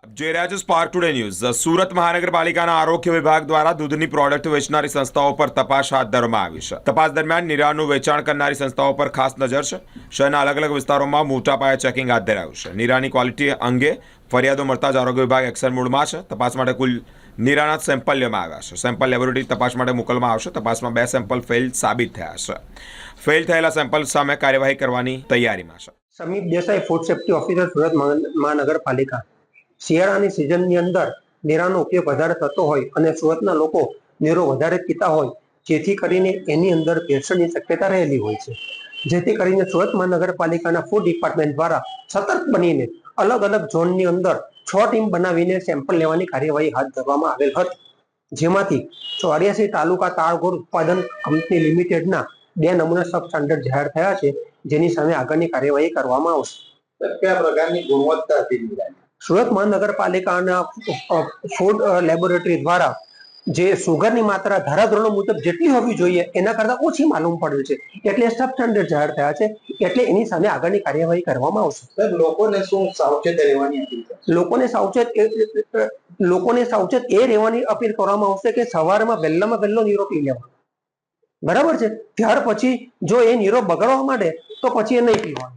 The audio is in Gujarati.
જે રહ્યા છે સ્પાર્ક ટુડે ન્યૂઝ. સુરત મહાનગરપાલિકાના આરોગ્ય વિભાગ દ્વારા દૂધની પ્રોડક્ટ વેચનારી સંસ્થાઓ પર તપાસ હાથ ધરવામાં આવી છે. તપાસ દરમિયાન નિરાનું વેચાણ કરનારી સંસ્થાઓ પર ખાસ નજર છે. શહેરના અલગ અલગ વિસ્તારોમાં મોટા પાયે ચેકિંગ હાથ ધરાયું છે. નિરાની ક્વોલિટી અંગે ફરિયાદો મળતા જ આરોગ્ય વિભાગ એક્શન મોડમાં છે. તપાસ માટે કુલ નિરાના સેમ્પલ લેવામાં આવ્યા છે. સેમ્પલ લેબોરેટરી તપાસ માટે મોકલવામાં આવશે. તપાસમાં 2 સેમ્પલ ફેલ સાબિત થયા છે. ફેલ થયેલા સેમ્પલ સામે કાર્યવાહી કરવાની તૈયારીમાં છે. Samip Desai, food safety officer, Surat મહાનગરપાલિકા. શિયાળાની સિઝનની અંદર નીરાનો ઉપયોગ વધારે થતો હોય અને સુરતના લોકો નીરો વધારે પીતા હોય, જેથી કરીને એની અંદર ભેળસેળની શક્યતા રહેલી હોય છે. જેથી કરીને સુરત મહાનગરપાલિકાના ફૂડ ડિપાર્ટમેન્ટ દ્વારા સતર્ક બનીને અલગ અલગ ઝોનની અંદર 6 ટીમ બનાવીને સેમ્પલ લેવાની કાર્યવાહી હાથ ધરવામાં આવેલ હતી. જેમાંથી 84 તાલુકા તાળગોળ ઉત્પાદન કંપની લિમિટેડના 2 નમૂના સબ સ્ટાન્ડર્ડ જાહેર થયા છે, જેની સામે આગળની કાર્યવાહી કરવામાં આવશે. કયા પ્રકારની ગુણવત્તા હતી? સુરત મહાનગરપાલિકાના ફૂડ લેબોરેટરી દ્વારા જે સુગરની માત્રા ધારાધોરણો મુજબ જેટલી હોવી જોઈએ એના કરતા ઓછી માલુમ પડેલ છે, એટલે સબ સ્ટાન્ડર્ડ જાહેર થયા છે, એટલે એની સામે આગળની કાર્યવાહી કરવામાં આવશે. લોકોને શું સાવચેત રહેવાની અપીલ છે? લોકોને સાવચેત એ રહેવાની અપીલ કરવામાં આવશે કે સવારમાં વહેલામાં વહેલો નીરો પી લેવાનો. બરાબર છે. ત્યાર પછી જો એ નીરો બગડવા માંડે તો પછી એ નહીં પીવાનો.